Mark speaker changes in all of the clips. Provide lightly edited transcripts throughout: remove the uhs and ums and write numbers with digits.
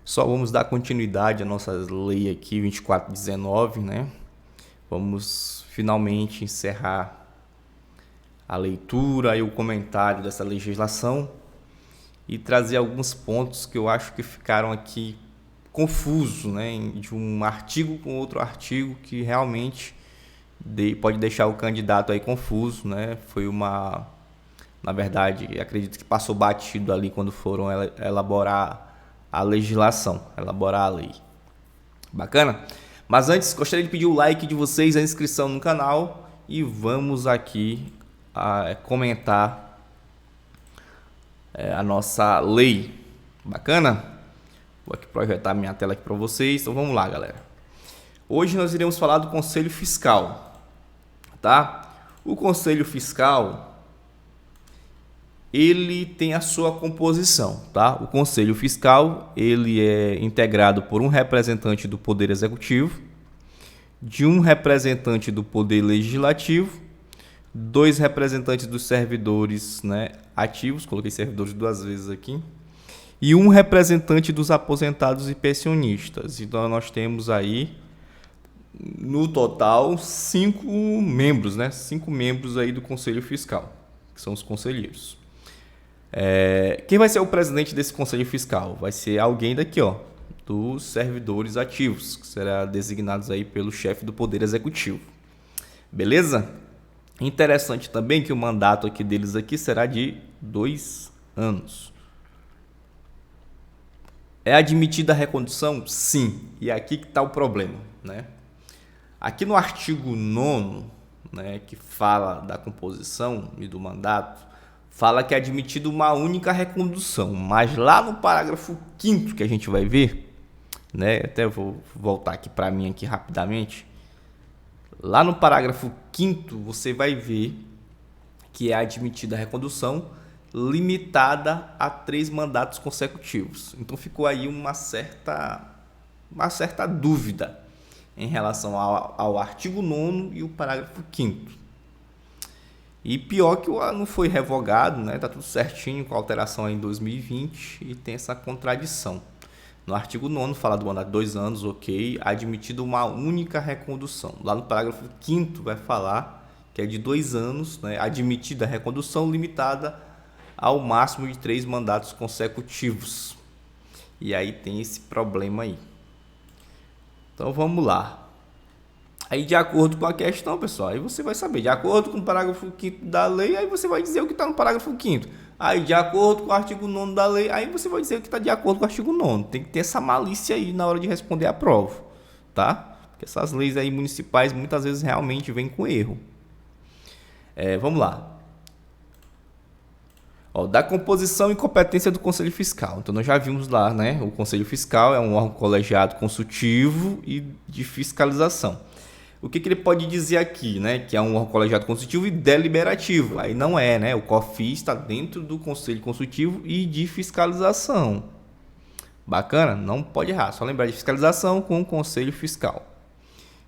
Speaker 1: Só vamos dar continuidade à nossa lei aqui 2419, né? Vamos finalmente encerrar a leitura e o comentário dessa legislação e trazer alguns pontos que eu acho que ficaram aqui confusos, né? De um artigo com outro artigo que realmente pode deixar o candidato aí confuso, né? Na verdade, acredito que passou batido ali quando foram elaborar a legislação, elaborar a lei. Bacana? Mas antes, gostaria de pedir o like de vocês, a inscrição no canal e vamos aqui comentar a nossa lei. Bacana? Vou aqui projetar minha tela aqui para vocês. Então vamos lá, galera. Hoje nós iremos falar do Conselho Fiscal, tá? O Conselho Fiscal ele tem a sua composição, tá? O Conselho Fiscal ele é integrado por um representante do Poder Executivo, de um representante do Poder Legislativo, 2 representantes dos servidores, né, ativos, coloquei servidores 2 vezes aqui, e um representante dos aposentados e pensionistas. Então nós temos aí no total 5 membros, né? 5 membros aí do Conselho Fiscal, que são os conselheiros. Quem vai ser o presidente desse Conselho Fiscal? Vai ser alguém daqui, ó, dos servidores ativos, que será designados aí pelo chefe do Poder Executivo. Beleza? Interessante também que o mandato aqui deles aqui será de 2 anos. É admitida a recondução? Sim. E aqui que está o problema, né? Aqui no artigo 9º, né, que fala da composição e do mandato, fala que é admitido uma única recondução, mas lá no parágrafo 5º que a gente vai ver, né, até vou voltar aqui para mim aqui rapidamente, lá no parágrafo 5º você vai ver que é admitida a recondução limitada a 3 mandatos consecutivos. Então ficou aí uma certa dúvida em relação ao artigo 9º e o parágrafo 5º. E pior que não foi revogado, né? Tá tudo certinho com a alteração aí em 2020 e tem essa contradição. No artigo 9º fala do mandato de 2 anos, ok, admitido uma única recondução. Lá no parágrafo 5º vai falar que é de 2 anos, né? Admitida a recondução limitada ao máximo de 3 mandatos consecutivos. E aí tem esse problema aí. Então vamos lá. Aí de acordo com a questão, pessoal, aí você vai saber, de acordo com o parágrafo 5º da lei, aí você vai dizer o que está no parágrafo 5º. Aí de acordo com o artigo 9º da lei, aí você vai dizer o que está de acordo com o artigo 9º. Tem que ter essa malícia aí na hora de responder a prova, tá? Porque essas leis aí municipais muitas vezes realmente vêm com erro. Vamos lá. Da composição e competência do Conselho Fiscal. Então nós já vimos lá, né? O Conselho Fiscal é um órgão colegiado consultivo e de fiscalização. O que ele pode dizer aqui, né? Que é um órgão colegiado consultivo e deliberativo. Aí não é, né? O COFIS está dentro do Conselho Consultivo e de fiscalização. Bacana? Não pode errar. Só lembrar de fiscalização com o Conselho Fiscal.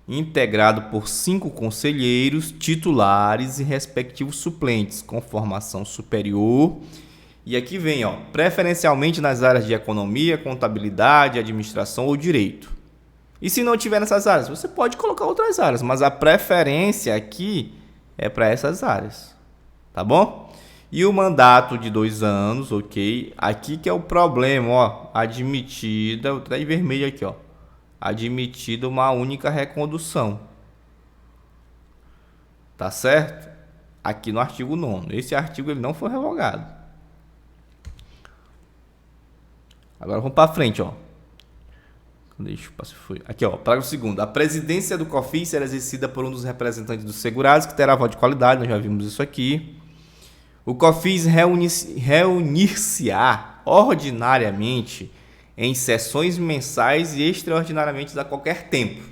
Speaker 1: Integrado por 5 conselheiros titulares e respectivos suplentes, com formação superior. E aqui vem, ó, preferencialmente nas áreas de economia, contabilidade, administração ou direito. E se não tiver nessas áreas, você pode colocar outras áreas, mas a preferência aqui é para essas áreas, tá bom? E o mandato de 2 anos, ok? Aqui que é o problema, ó, admitida, tá em vermelho aqui, ó, admitida uma única recondução, tá certo? Aqui no artigo 9º, esse artigo ele não foi revogado. Agora vamos para frente, ó. Aqui, ó, parágrafo 2º. A presidência do COFIS será exercida por um dos representantes dos segurados, que terá voto de qualidade, nós já vimos isso aqui. O COFIS reunir-se-á ordinariamente em sessões mensais e extraordinariamente a qualquer tempo.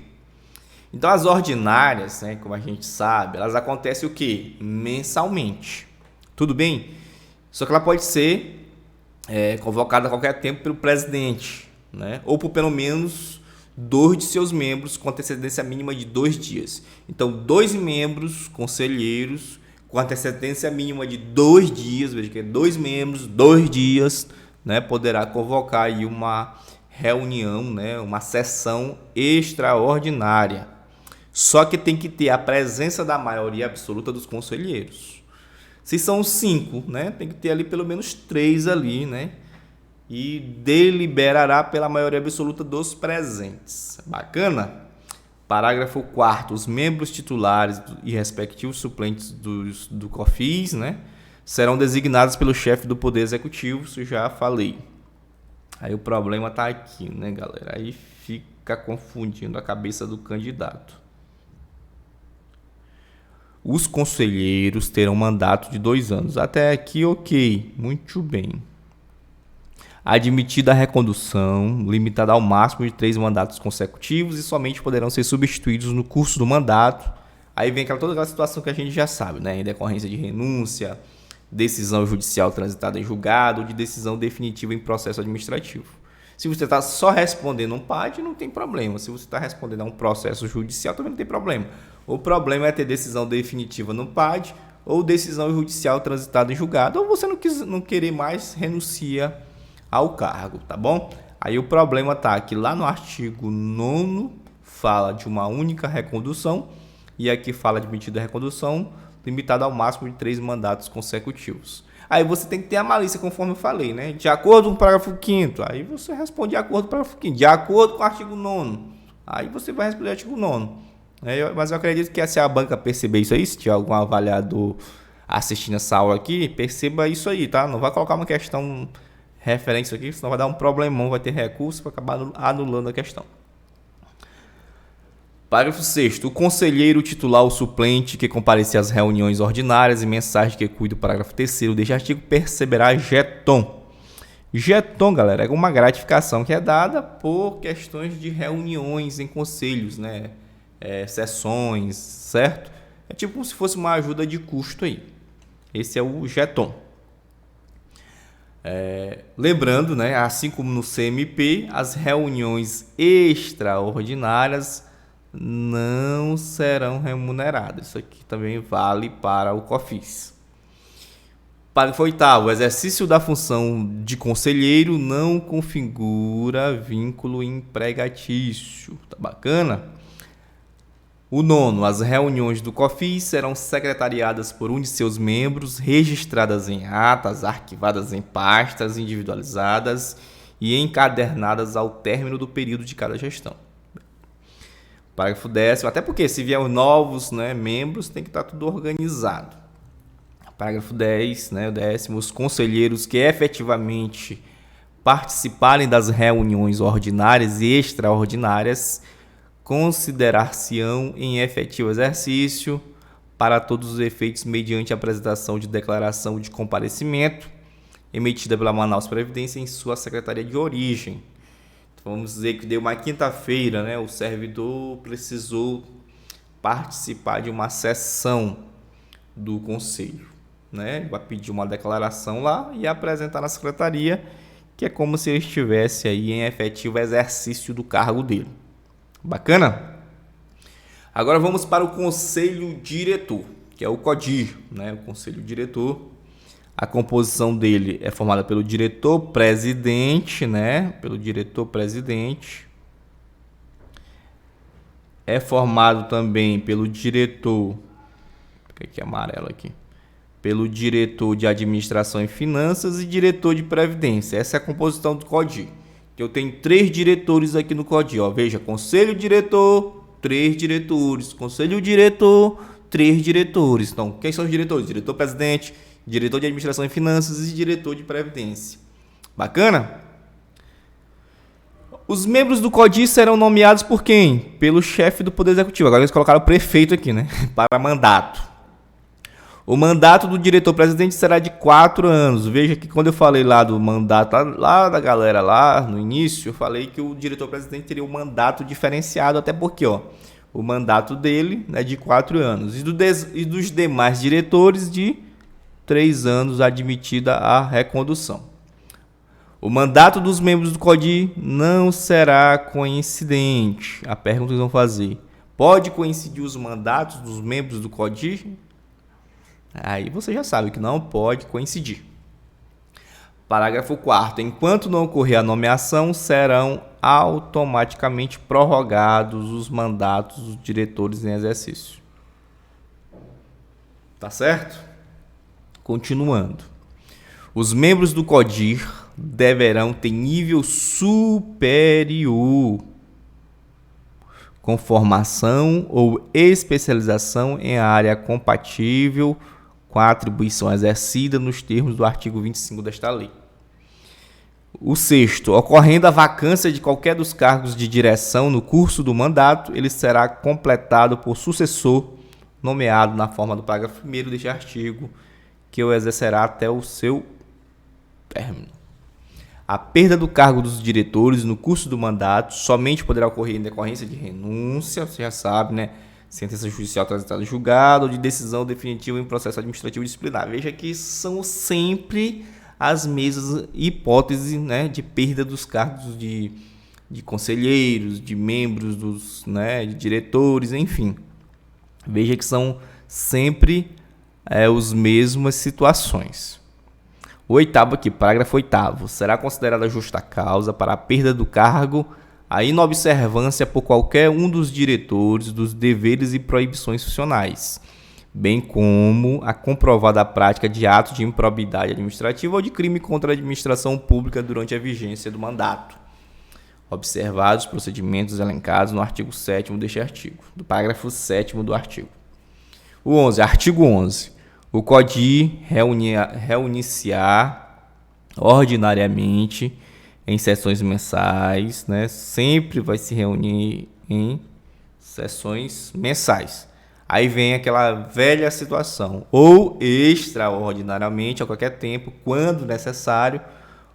Speaker 1: Então, as ordinárias, né, como a gente sabe, elas acontecem o quê? Mensalmente. Tudo bem? Só que ela pode ser convocada a qualquer tempo pelo presidente, né? Ou por pelo menos 2 de seus membros com antecedência mínima de 2 dias. Então, 2 membros conselheiros com antecedência mínima de 2 dias, veja que é 2 membros, 2 dias, né? Poderá convocar aí uma reunião, né, uma sessão extraordinária. Só que tem que ter a presença da maioria absoluta dos conselheiros. Se são 5, né, tem que ter ali pelo menos 3 ali, né, e deliberará pela maioria absoluta dos presentes. Bacana? Parágrafo 4º. Os membros titulares e respectivos suplentes do COFINS, né, serão designados pelo chefe do Poder Executivo, isso já falei. Aí o problema está aqui, né, galera? Aí fica confundindo a cabeça do candidato. Os conselheiros terão mandato de 2 anos. Até aqui, ok. Muito bem. Admitida a recondução, limitada ao máximo de 3 mandatos consecutivos e somente poderão ser substituídos no curso do mandato. Aí vem toda aquela situação que a gente já sabe, né? Em decorrência de renúncia, decisão judicial transitada em julgado ou de decisão definitiva em processo administrativo. Se você está só respondendo um PAD, não tem problema. Se você está respondendo a um processo judicial, também não tem problema. O problema é ter decisão definitiva no PAD ou decisão judicial transitada em julgado, ou você não querer mais, renuncia ao cargo, tá bom? Aí o problema tá que lá no artigo 9º fala de uma única recondução e aqui fala de admitida a recondução limitada ao máximo de 3 mandatos consecutivos. Aí você tem que ter a malícia, conforme eu falei, né? De acordo com o parágrafo 5º, aí você responde de acordo com o parágrafo 5º. De acordo com o artigo 9º, aí você vai responder o artigo 9º. Mas eu acredito que se a banca perceber isso aí, se tiver algum avaliador assistindo essa aula aqui, perceba isso aí, tá? Não vai colocar uma questão referente a isso aqui, senão vai dar um problemão, vai ter recurso para acabar anulando a questão. Parágrafo 6º. O conselheiro titular ou suplente que comparecer às reuniões ordinárias e mensagens que cuida do parágrafo 3º deste artigo perceberá jeton. Jeton, galera, é uma gratificação que é dada por questões de reuniões em conselhos, né? Sessões, certo? É tipo como se fosse uma ajuda de custo aí. Esse é o jeton. Lembrando, né, assim como no CMP, as reuniões extraordinárias não serão remuneradas. Isso aqui também vale para o COFINS. Parágrafo 8º. O exercício da função de conselheiro não configura vínculo empregatício. Tá bacana? O 9º. As reuniões do COFINS serão secretariadas por um de seus membros, registradas em atas, arquivadas em pastas individualizadas e encadernadas ao término do período de cada gestão. Parágrafo 10º. Até porque se vier novos, né, membros, tem que estar tudo organizado. Parágrafo 10, né, o 10º. Os conselheiros que efetivamente participarem das reuniões ordinárias e extraordinárias considerar-se-ão em efetivo exercício para todos os efeitos mediante a apresentação de declaração de comparecimento emitida pela Manaus Previdência em sua secretaria de origem. Então, vamos dizer que deu uma quinta-feira, né, o servidor precisou participar de uma sessão do conselho, né? Ele vai pedir uma declaração lá e apresentar na secretaria, que é como se ele estivesse aí em efetivo exercício do cargo dele. Bacana? Agora vamos para o Conselho Diretor, que é o CODIR, né? O Conselho Diretor. A composição dele é formada pelo diretor-presidente, né? Pelo diretor-presidente. É formado também pelo diretor... Aqui é amarelo aqui. Pelo diretor de administração e finanças e diretor de previdência. Essa é a composição do CODIR. Eu tenho 3 diretores aqui no CODIR. Ó. Veja, conselho diretor, 3 diretores. Conselho diretor, 3 diretores. Então, quem são os diretores? Diretor-presidente, diretor de administração e finanças e diretor de previdência. Bacana? Os membros do CODIR serão nomeados por quem? Pelo chefe do Poder Executivo. Agora eles colocaram o prefeito aqui, né? Para mandato. O mandato do diretor-presidente será de 4 anos. Veja que quando eu falei lá do mandato, lá da galera lá no início, eu falei que o diretor-presidente teria um mandato diferenciado, até porque o mandato dele é de 4 anos. E dos demais diretores de 3 anos, admitida a recondução. O mandato dos membros do CODIR não será coincidente. A pergunta que eles vão fazer: pode coincidir os mandatos dos membros do CODIR? Aí você já sabe que não pode coincidir. Parágrafo 4º. Enquanto não ocorrer a nomeação, serão automaticamente prorrogados os mandatos dos diretores em exercício. Tá certo? Continuando. Os membros do CODIR deverão ter nível superior, com formação ou especialização em área compatível com a atribuição exercida nos termos do artigo 25 desta lei. O sexto, ocorrendo a vacância de qualquer dos cargos de direção no curso do mandato, ele será completado por sucessor nomeado na forma do parágrafo 1º deste artigo, que o exercerá até o seu término. A perda do cargo dos diretores no curso do mandato somente poderá ocorrer em decorrência de renúncia, você já sabe, né? Sentença judicial transitada em julgado ou de decisão definitiva em processo administrativo disciplinar. Veja que são sempre as mesmas hipóteses, né, de perda dos cargos de conselheiros, de membros, de diretores, enfim. Veja que são sempre as mesmas situações. O oitavo aqui, parágrafo 8º, será considerada justa causa para a perda do cargo a inobservância por qualquer um dos diretores dos deveres e proibições funcionais, bem como a comprovada prática de atos de improbidade administrativa ou de crime contra a administração pública durante a vigência do mandato, observados os procedimentos elencados no artigo 7º deste artigo, do parágrafo 7º do artigo. O 11, artigo 11. O CODIR reunir-se-á ordinariamente em sessões mensais, né? Sempre vai se reunir em sessões mensais. Aí vem aquela velha situação, ou extraordinariamente, a qualquer tempo, quando necessário,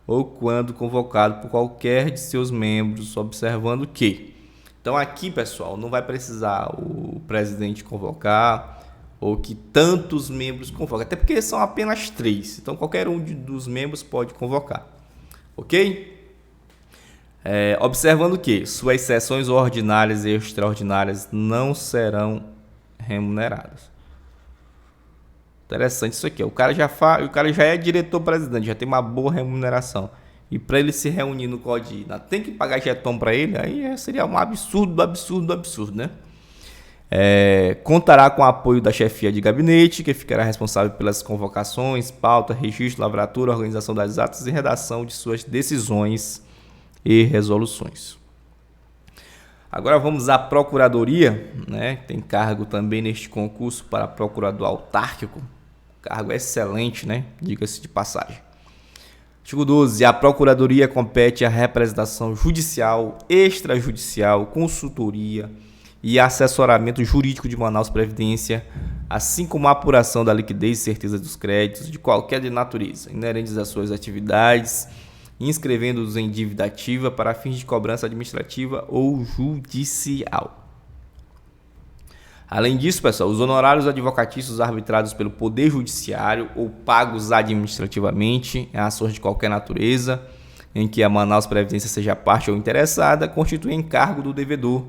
Speaker 1: ou quando convocado por qualquer de seus membros, observando que. Então aqui, pessoal, não vai precisar o presidente convocar, ou que tantos membros convoquem, até porque são apenas 3, então qualquer um dos membros pode convocar, ok? Observando que suas sessões ordinárias e extraordinárias não serão remuneradas. Interessante isso aqui, o cara já é diretor-presidente, já tem uma boa remuneração, e para ele se reunir no CODIR, tem que pagar jeton para ele, aí seria um absurdo, né? Contará com o apoio da chefia de gabinete, que ficará responsável pelas convocações, pauta, registro, lavratura, organização das atas e redação de suas decisões e resoluções. Agora vamos à procuradoria, né? Tem cargo também neste concurso para procurador autárquico, cargo excelente, né? Diga-se de passagem. Artigo 12. A procuradoria compete à representação judicial, extrajudicial, consultoria e assessoramento jurídico de Manaus Previdência, assim como a apuração da liquidez e certeza dos créditos de qualquer de natureza, inerentes às suas atividades, inscrevendo-os em dívida ativa para fins de cobrança administrativa ou judicial. Além disso, pessoal, os honorários advocatícios arbitrados pelo Poder Judiciário ou pagos administrativamente em ações de qualquer natureza, em que a Manaus Previdência seja parte ou interessada, constituem encargo do devedor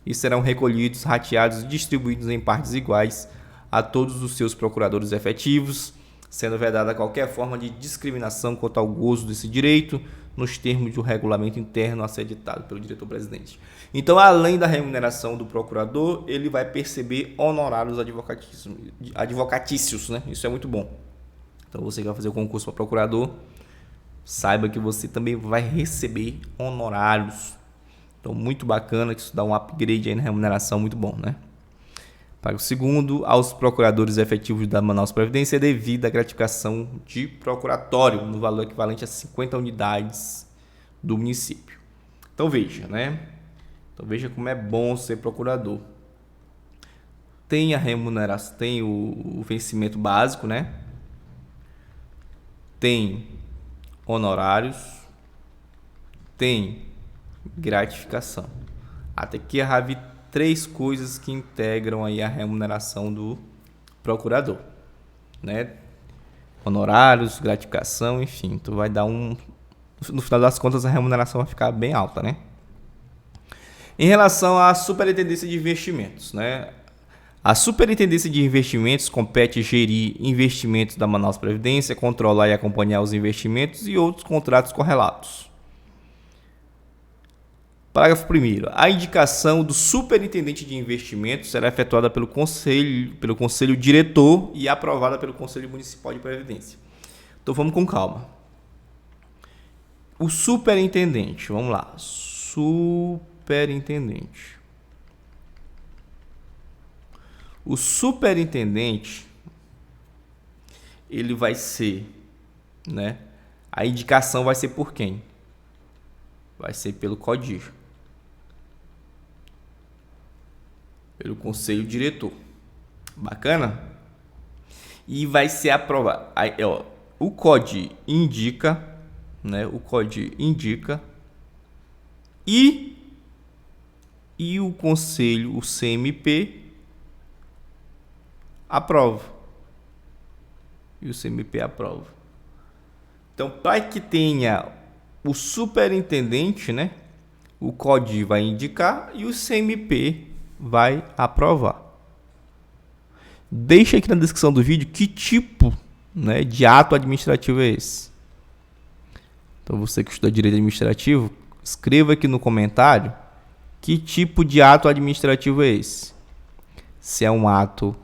Speaker 1: e serão recolhidos, rateados e distribuídos em partes iguais a todos os seus procuradores efetivos, sendo vedada qualquer forma de discriminação quanto ao gozo desse direito, nos termos do regulamento interno a ser editado pelo diretor-presidente. Então, além da remuneração do procurador, ele vai perceber honorários advocatícios, né? Isso é muito bom. Então, você que vai fazer o concurso para procurador, saiba que você também vai receber honorários. Então, muito bacana, que isso dá um upgrade aí na remuneração, muito bom, né? Parágrafo 2º, aos procuradores efetivos da Manaus Previdência é devida a gratificação de procuratório no valor equivalente a 50 unidades do município. Então, veja, né? Então, veja como é bom ser procurador. Tem a remuneração, tem o vencimento básico, né? Tem honorários, tem gratificação. Até que haja 3 coisas que integram aí a remuneração do procurador, né? Honorários, gratificação, enfim, tu vai dar no final das contas a remuneração vai ficar bem alta, né? Em relação à superintendência de investimentos, né? A superintendência de investimentos compete gerir investimentos da Manaus Previdência, controlar e acompanhar os investimentos e outros contratos correlatos. Parágrafo 1º. A indicação do superintendente de investimentos será efetuada pelo conselho diretor e aprovada pelo Conselho Municipal de Previdência. Então vamos com calma. O superintendente, vamos lá. Superintendente. O superintendente, ele vai ser, né? A indicação vai ser por quem? Vai ser pelo CODIR. Pelo conselho diretor. Bacana? E vai ser aprovado. Aí, ó, o CODIR indica, né? O CODIR indica e o conselho, o CMP, aprova. E o CMP aprova. Então, para que tenha o superintendente, né? O CODIR vai indicar e o CMP vai aprovar. Deixa aqui na descrição do vídeo que tipo, né, de ato administrativo é esse. Então, você que estuda direito administrativo, escreva aqui no comentário que tipo de ato administrativo é esse. Se é um ato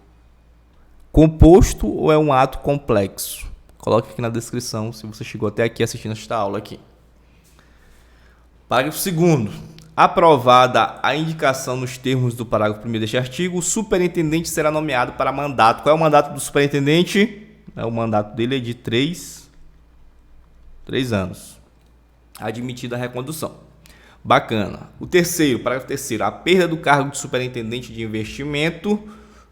Speaker 1: composto ou é um ato complexo. Coloque aqui na descrição se você chegou até aqui assistindo esta aula aqui. Parágrafo 2º. Aprovada a indicação nos termos do parágrafo 1º deste artigo, o superintendente será nomeado para mandato. Qual é o mandato do superintendente? O mandato dele é de 3 anos. Admitida a recondução. Bacana. O terceiro, parágrafo 3º. A perda do cargo de superintendente de investimento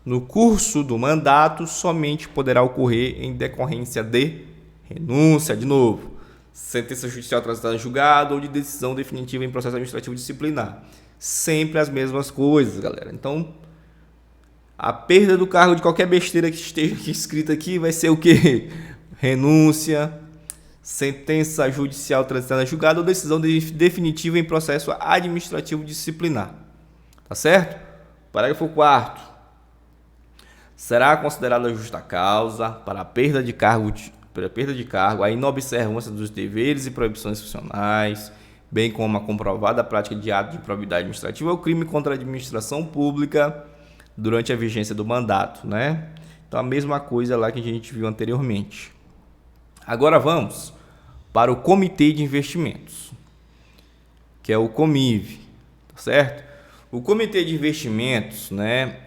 Speaker 1: no curso do mandato somente poderá ocorrer em decorrência de renúncia, de novo, sentença judicial transitada em julgado ou de decisão definitiva em processo administrativo disciplinar. Sempre as mesmas coisas, galera. Então, a perda do cargo de qualquer besteira que esteja aqui escrita aqui vai ser o quê? Renúncia, sentença judicial transitada em julgado ou decisão definitiva em processo administrativo disciplinar. Tá certo? Parágrafo 4º. Será considerada justa causa para a perda de cargo a inobservância dos deveres e proibições funcionais, bem como a comprovada prática de ato de improbidade administrativa ou crime contra a administração pública durante a vigência do mandato, né? Então, a mesma coisa lá que a gente viu anteriormente. Agora vamos para o Comitê de Investimentos, que é o COMIV, tá certo? O Comitê de Investimentos, né?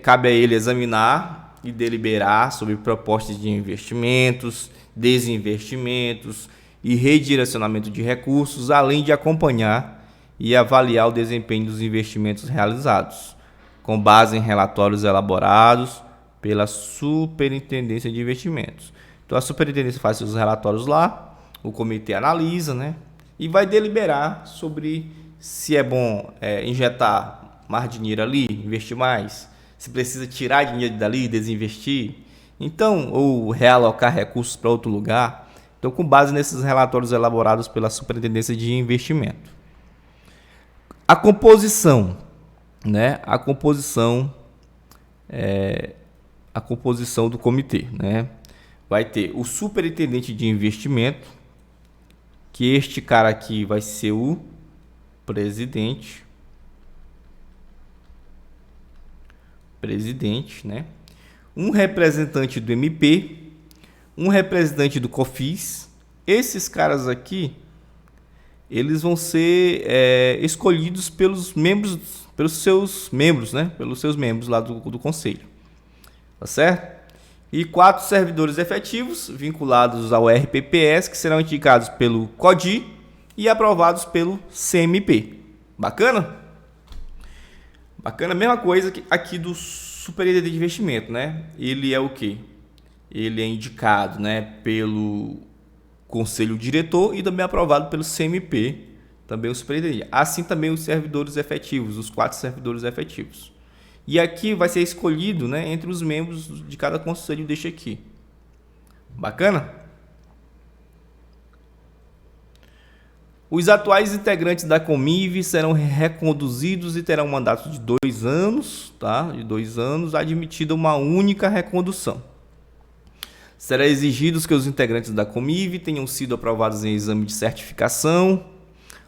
Speaker 1: Cabe a ele examinar e deliberar sobre propostas de investimentos, desinvestimentos e redirecionamento de recursos, além de acompanhar e avaliar o desempenho dos investimentos realizados, com base em relatórios elaborados pela Superintendência de Investimentos. Então, a Superintendência faz seus relatórios lá, o comitê analisa, né, e vai deliberar sobre se é bom injetar mais dinheiro ali, investir mais, se precisa tirar dinheiro dali e desinvestir, então, ou realocar recursos para outro lugar. Então, com base nesses relatórios elaborados pela Superintendência de Investimento. A composição, né? A composição do comitê, né? Vai ter o superintendente de investimento, que este cara aqui vai ser o presidente, né? Um representante do MP, um representante do COFINS. Esses caras aqui, eles vão ser escolhidos pelos seus membros, né? Pelos seus membros lá do conselho, tá certo? E 4 servidores efetivos vinculados ao RPPS, que serão indicados pelo CODIR e aprovados pelo CMP. Bacana? Bacana, mesma coisa que aqui do superintendente de investimento, né? Ele é o quê? Ele é indicado, né, pelo conselho diretor e também aprovado pelo CMP, também o superintendente. Assim também os servidores efetivos, os 4 servidores efetivos. E aqui vai ser escolhido, né, entre os membros de cada conselho deste aqui. Bacana? Os atuais integrantes da COMIV serão reconduzidos e terão um mandato de 2 anos, tá? De 2 anos, admitida uma única recondução. Será exigido que os integrantes da COMIV tenham sido aprovados em exame de certificação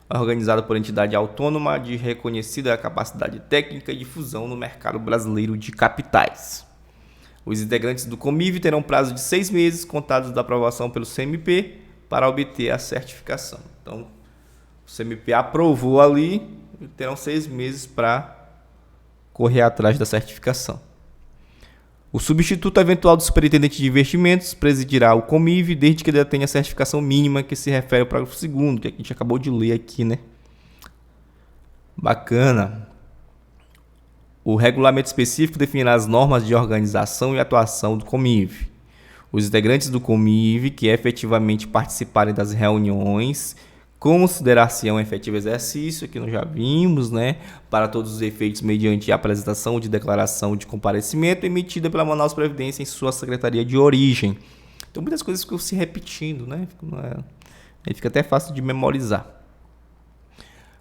Speaker 1: organizada por entidade autônoma de reconhecida capacidade técnica e difusão no mercado brasileiro de capitais. Os integrantes do COMIV terão prazo de 6 meses contados da aprovação pelo CMP para obter a certificação. Então, o CMP aprovou ali e terão 6 meses para correr atrás da certificação. O substituto eventual do superintendente de investimentos presidirá o COMIV desde que ele tenha a certificação mínima que se refere ao parágrafo 2º, que a gente acabou de ler aqui, né? Bacana. O regulamento específico definirá as normas de organização e atuação do COMIV. Os integrantes do COMIV que efetivamente participarem das reuniões considerar-se-ão efetivo exercício, que nós já vimos, né, para todos os efeitos mediante a apresentação de declaração de comparecimento emitida pela Manaus Previdência em sua secretaria de origem. Então muitas coisas ficam se repetindo, né? Aí fica até fácil de memorizar.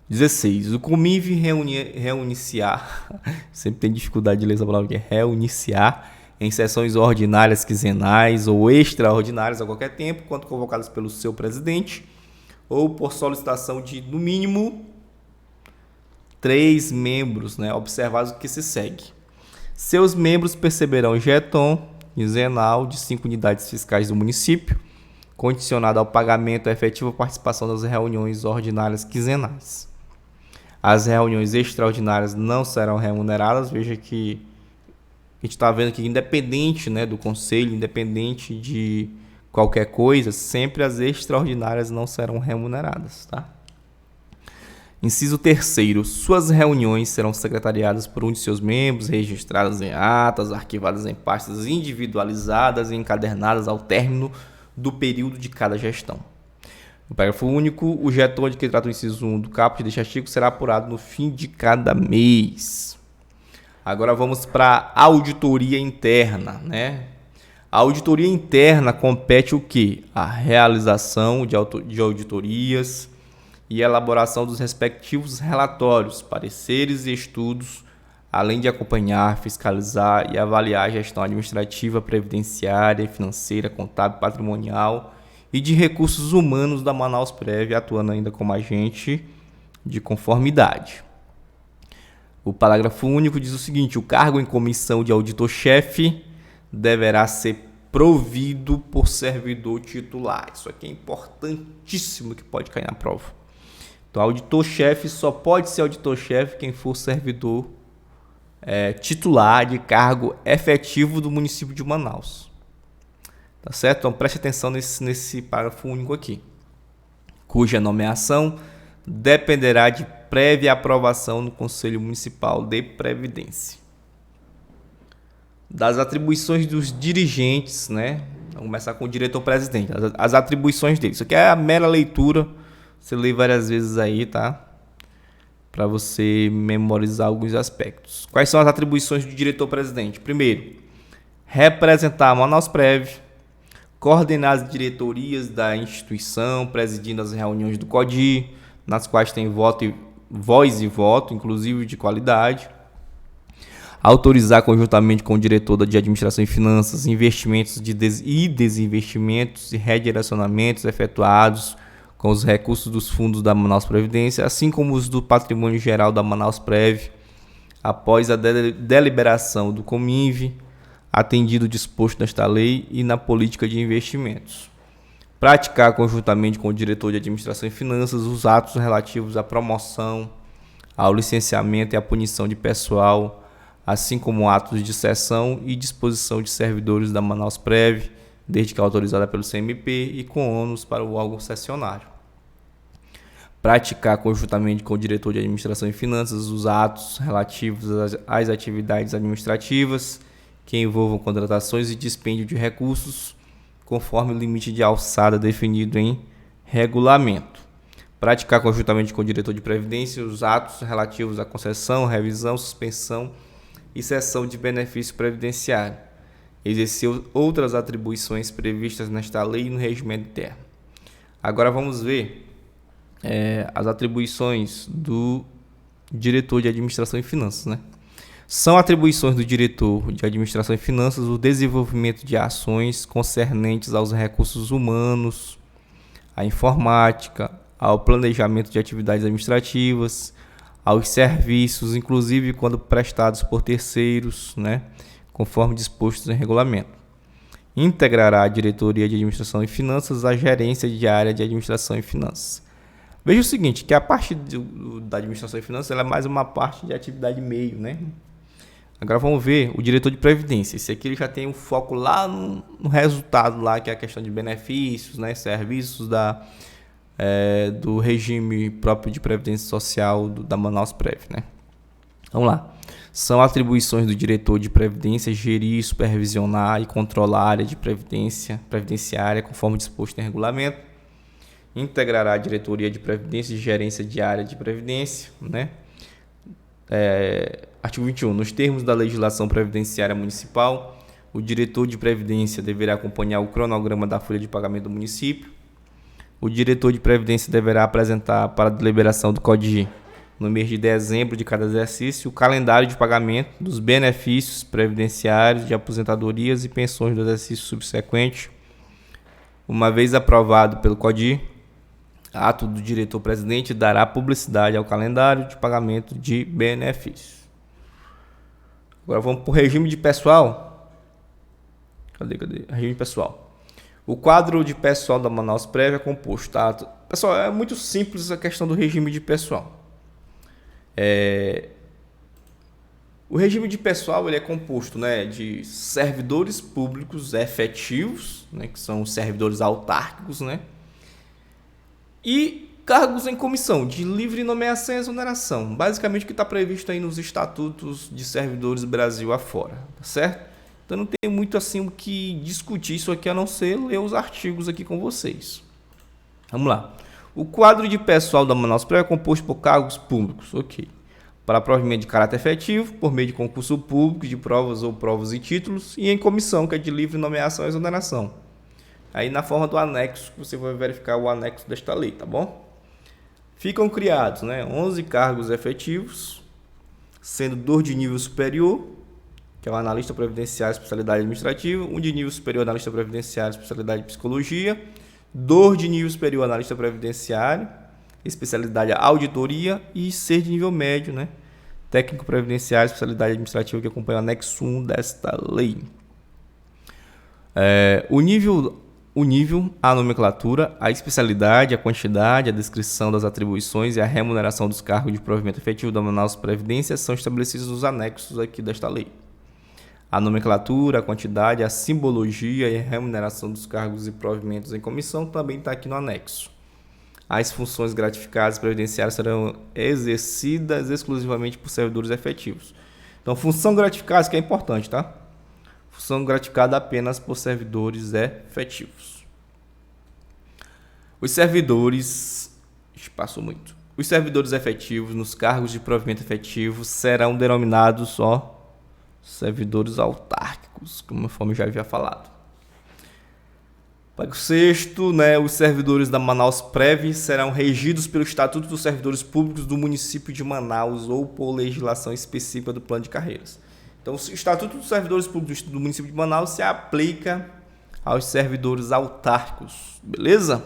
Speaker 1: 16. O COMIV reuniciar, sempre tem dificuldade de ler essa palavra aqui, reuniciar em sessões ordinárias quinzenais ou extraordinárias a qualquer tempo, quando convocadas pelo seu presidente, ou por solicitação de, no mínimo, 3 membros, né, observados o que se segue. Seus membros perceberão jeton quinzenal de 5 unidades fiscais do município, condicionado ao pagamento e efetiva participação das reuniões ordinárias quinzenais. As reuniões extraordinárias não serão remuneradas. Veja que a gente está vendo que, independente, né, do conselho, independente de qualquer coisa, sempre as extraordinárias não serão remuneradas, tá? Inciso 3º. Suas reuniões serão secretariadas por um de seus membros, registradas em atas, arquivadas em pastas individualizadas e encadernadas ao término do período de cada gestão. No parágrafo único, o jeton de que trata o inciso 1 do caput deste artigo será apurado no fim de cada mês. Agora vamos para a auditoria interna, né? A auditoria interna compete o quê? A realização de auditorias e elaboração dos respectivos relatórios, pareceres e estudos, além de acompanhar, fiscalizar e avaliar a gestão administrativa, previdenciária, financeira, contábil, patrimonial e de recursos humanos da Manaus Prev, atuando ainda como agente de conformidade. O parágrafo único diz o seguinte: o cargo em comissão de auditor-chefe deverá ser provido por servidor titular. Isso aqui é importantíssimo, que pode cair na prova. Então, auditor-chefe só pode ser auditor-chefe quem for servidor titular de cargo efetivo do município de Manaus. Tá certo? Então, preste atenção nesse parágrafo único aqui. Cuja nomeação dependerá de prévia aprovação no Conselho Municipal de Previdência. Das atribuições dos dirigentes, né? Vamos começar com o diretor-presidente. As atribuições dele. Isso aqui é a mera leitura. Você lê várias vezes aí, tá? Para você memorizar alguns aspectos. Quais são as atribuições do diretor-presidente? Primeiro, representar a Manaus Prev, coordenar as diretorias da instituição, presidindo as reuniões do CODI, nas quais tem voz e voto, inclusive de qualidade. Autorizar conjuntamente com o diretor de administração e finanças investimentos e desinvestimentos e redirecionamentos efetuados com os recursos dos fundos da Manaus Previdência, assim como os do patrimônio geral da Manaus Prev, após a deliberação do COMIV, atendido o disposto nesta lei e na política de investimentos. Praticar conjuntamente com o diretor de administração e finanças os atos relativos à promoção, ao licenciamento e à punição de pessoal, assim como atos de cessão e disposição de servidores da Manaus Prev, desde que autorizada pelo CMP e com ônus para o órgão cessionário. Praticar conjuntamente com o diretor de administração e finanças os atos relativos às atividades administrativas que envolvam contratações e dispêndio de recursos, conforme o limite de alçada definido em regulamento. Praticar conjuntamente com o diretor de previdência os atos relativos à concessão, revisão, suspensão e cessão de benefício previdenciário. Exercer outras atribuições previstas nesta lei e no regimento interno. Agora vamos ver as atribuições do diretor de administração e finanças, né? São atribuições do diretor de administração e finanças o desenvolvimento de ações concernentes aos recursos humanos, à informática, ao planejamento de atividades administrativas, aos serviços, inclusive quando prestados por terceiros, né, conforme disposto em regulamento. Integrará a diretoria de administração e finanças à gerência de área de administração e finanças. Veja o seguinte, que a parte da administração e finanças ela é mais uma parte de atividade meio, né? Agora vamos ver o diretor de previdência. Esse aqui ele já tem um foco lá no resultado lá, que é a questão de benefícios, né, serviços do regime próprio de previdência social da Manausprev, né? Vamos lá. São atribuições do diretor de previdência gerir, supervisionar e controlar a área de previdenciária conforme disposto em regulamento. Integrará a diretoria de previdência e gerência de área de previdência, né? Artigo 21. Nos termos da legislação previdenciária municipal, o diretor de previdência deverá acompanhar o cronograma da folha de pagamento do município. O diretor de previdência deverá apresentar para a deliberação do CODI, no mês de dezembro de cada exercício, o calendário de pagamento dos benefícios previdenciários de aposentadorias e pensões do exercício subsequente. Uma vez aprovado pelo CODI, ato do diretor-presidente dará publicidade ao calendário de pagamento de benefícios. Agora vamos para o regime de pessoal. Cadê? Regime pessoal. O quadro de pessoal da Manausprev é composto, tá? Pessoal, é muito simples a questão do regime de pessoal. O regime de pessoal ele é composto, né, de servidores públicos efetivos, né, que são os servidores autárquicos, né, e cargos em comissão de livre nomeação e exoneração. Basicamente o que está previsto aí nos estatutos de servidores Brasil afora, tá certo? Então não tem muito assim o que discutir isso aqui a não ser ler os artigos aqui com vocês. Vamos lá. O quadro de pessoal da Manausprev é composto por cargos públicos, ok. Para provimento de caráter efetivo, por meio de concurso público, de provas ou provas e títulos, e em comissão, que é de livre nomeação e exoneração. Aí na forma do anexo, você vai verificar o anexo desta lei, tá bom? Ficam criados, né, 11 cargos efetivos, sendo 2 de nível superior, que é o analista previdenciário, especialidade administrativa, 1 de nível superior, analista previdenciário, especialidade de psicologia, 2 de nível superior, analista previdenciário, especialidade auditoria, e 6 de nível médio, né, técnico previdenciário, especialidade administrativa, que acompanha o anexo 1 desta lei. O nível, a nomenclatura, a especialidade, a quantidade, a descrição das atribuições e a remuneração dos cargos de provimento efetivo da Manaus Previdência são estabelecidos nos anexos aqui desta lei. A nomenclatura, a quantidade, a simbologia e a remuneração dos cargos e provimentos em comissão também está aqui no anexo. As funções gratificadas previdenciárias serão exercidas exclusivamente por servidores efetivos. Então, função gratificada, que é importante, tá? Função gratificada apenas por servidores efetivos. Os servidores... Passou muito. Os servidores efetivos nos cargos de provimento efetivo serão denominados servidores autárquicos, como eu já havia falado. Parágrafo 6º, né, os servidores da Manausprev serão regidos pelo Estatuto dos Servidores Públicos do município de Manaus ou por legislação específica do plano de carreiras. Então, o Estatuto dos Servidores Públicos do município de Manaus se aplica aos servidores autárquicos, beleza?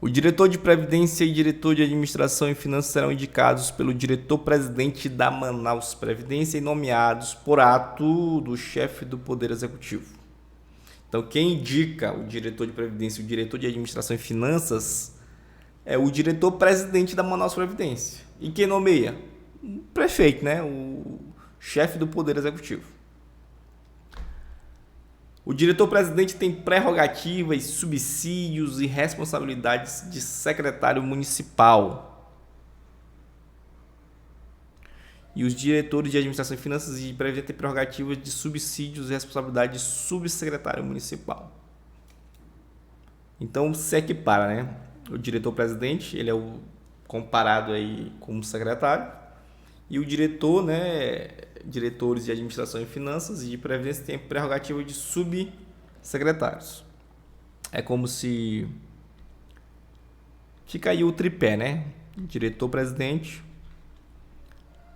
Speaker 1: O diretor de Previdência e diretor de Administração e Finanças serão indicados pelo diretor-presidente da Manaus Previdência e nomeados por ato do chefe do Poder Executivo. Então, quem indica o diretor de Previdência e o diretor de Administração e Finanças é o diretor-presidente da Manaus Previdência. E quem nomeia? O prefeito, né? O chefe do Poder Executivo. O diretor-presidente tem prerrogativas, subsídios e responsabilidades de secretário municipal. E os diretores de Administração e Finanças e Previdência têm prerrogativas de subsídios e responsabilidade de subsecretário municipal. Então, se equipara, né? O diretor-presidente, ele é o comparado aí como secretário. E o diretor, né? Diretores de Administração e Finanças e de Previdência têm prerrogativa de subsecretários. É como se... Fica aí o tripé, né? Diretor-presidente,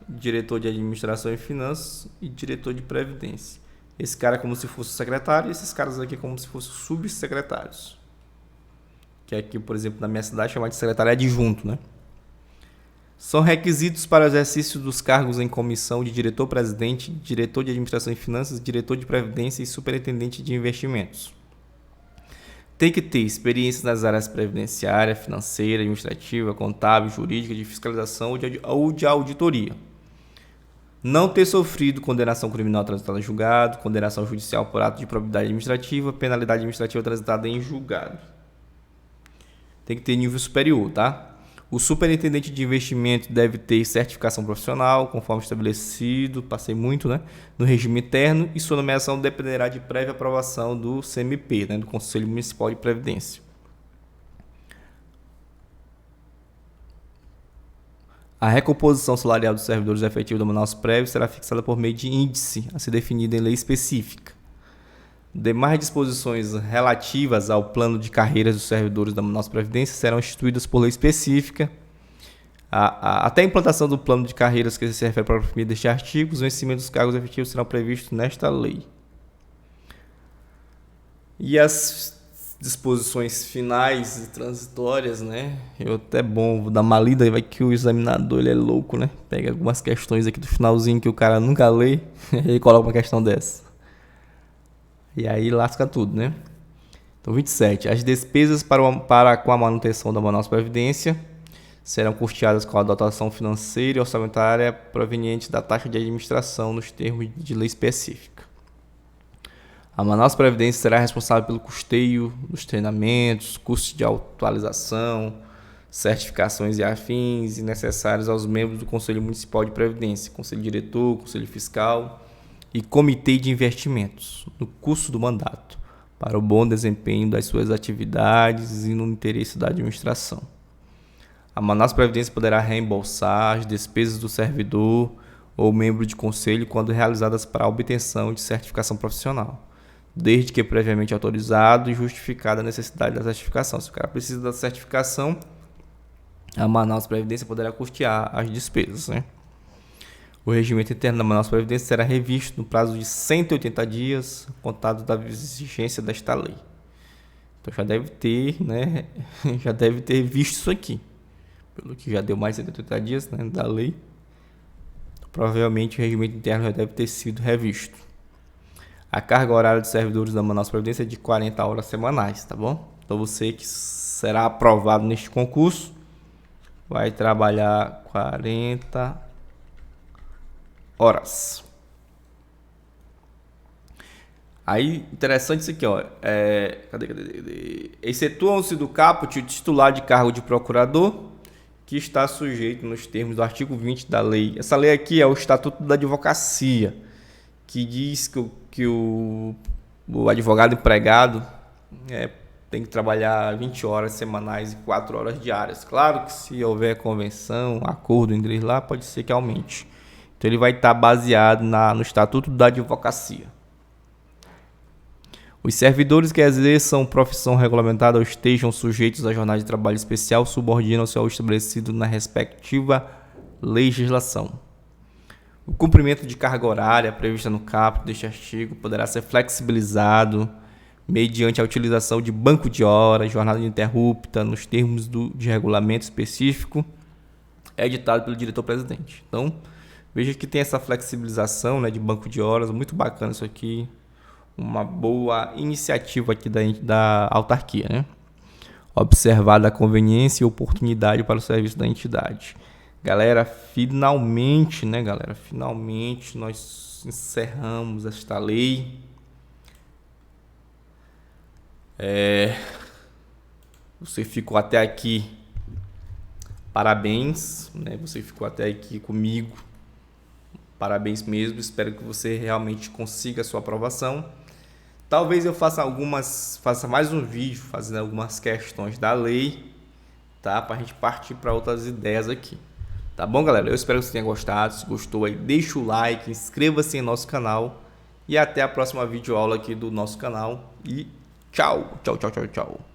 Speaker 1: diretor de Administração e Finanças e diretor de Previdência. Esse cara é como se fosse secretário e esses caras aqui como se fossem subsecretários. que aqui, por exemplo, na minha cidade, chama de secretário adjunto, né? São requisitos para o exercício dos cargos em comissão de diretor-presidente, diretor de administração e finanças, diretor de previdência e superintendente de investimentos. Tem que ter experiência nas áreas previdenciária, financeira, administrativa, contábil, jurídica, de fiscalização ou de auditoria. Não ter sofrido condenação criminal transitada em julgado, condenação judicial por ato de probidade administrativa, penalidade administrativa transitada em julgado. Tem que ter nível superior, tá? O superintendente de investimento deve ter certificação profissional, conforme estabelecido, passei muito, né, no regime interno, e sua nomeação dependerá de prévia aprovação do CMP, né, do Conselho Municipal de Previdência. A recomposição salarial dos servidores efetivos da Manaus-Prev será fixada por meio de índice, a ser definido em lei específica. Demais disposições relativas ao plano de carreiras dos servidores da Manaus Previdência serão instituídas por lei específica. Até a implantação do plano de carreiras que se refere para o deste artigo, os vencimentos dos cargos efetivos serão previstos nesta lei. E as disposições finais e transitórias, né? Eu até bom, vou dar uma lida aí, vai que o examinador ele é louco, né? Pega algumas questões aqui do finalzinho que o cara nunca lê e coloca uma questão dessa. E aí lasca tudo, né? Então, 27. As despesas para com a manutenção da Manaus Previdência serão custeadas com a dotação financeira e orçamentária proveniente da taxa de administração nos termos de lei específica. A Manaus Previdência será responsável pelo custeio dos treinamentos, custos de atualização, certificações e afins necessários aos membros do Conselho Municipal de Previdência, Conselho Diretor, Conselho Fiscal e Comitê de Investimentos, no curso do mandato, para o bom desempenho das suas atividades e no interesse da administração. A Manaus Previdência poderá reembolsar as despesas do servidor ou membro de conselho quando realizadas para a obtenção de certificação profissional, desde que previamente autorizado e justificada a necessidade da certificação. Se o cara precisa da certificação, a Manaus Previdência poderá custear as despesas, né? O regimento interno da Manaus Previdência será revisto no prazo de 180 dias, contado da vigência desta lei. Então já deve ter, né? Já deve ter visto isso aqui. Pelo que já deu mais de 180 dias, né, da lei. Provavelmente o regimento interno já deve ter sido revisto. A carga horária dos servidores da Manaus Previdência é de 40 horas semanais, tá bom? Então você que será aprovado neste concurso vai trabalhar 40 horas. Aí, interessante isso aqui, ó. Cadê? Excetuam-se do caput o titular de cargo de procurador, que está sujeito nos termos do artigo 20 da lei. Essa lei aqui é o Estatuto da Advocacia, que diz que o advogado empregado tem que trabalhar 20 horas semanais e 4 horas diárias. Claro que se houver convenção, acordo entre eles lá, pode ser que aumente. Então ele vai estar baseado no Estatuto da Advocacia. Os servidores que exerçam profissão regulamentada ou estejam sujeitos à jornada de trabalho especial subordinam-se ao estabelecido na respectiva legislação. O cumprimento de carga horária prevista no caput deste artigo poderá ser flexibilizado mediante a utilização de banco de horas, jornada ininterrupta, nos termos de regulamento específico editado pelo diretor-presidente. Então, veja que tem essa flexibilização, né, de banco de horas, muito bacana isso aqui, uma boa iniciativa aqui da autarquia, né? Observada a conveniência e oportunidade para o serviço da entidade. Galera, finalmente, né, galera? Finalmente nós encerramos esta lei. Você ficou até aqui, parabéns, né? Você ficou até aqui comigo, parabéns mesmo. Espero que você realmente consiga a sua aprovação. Talvez eu faça mais um vídeo fazendo algumas questões da lei, tá? Para a gente partir para outras ideias aqui. Tá bom, galera? Eu espero que você tenha gostado. Se gostou aí, deixa o like, inscreva-se em nosso canal e até a próxima videoaula aqui do nosso canal. E tchau, tchau, tchau, tchau, tchau.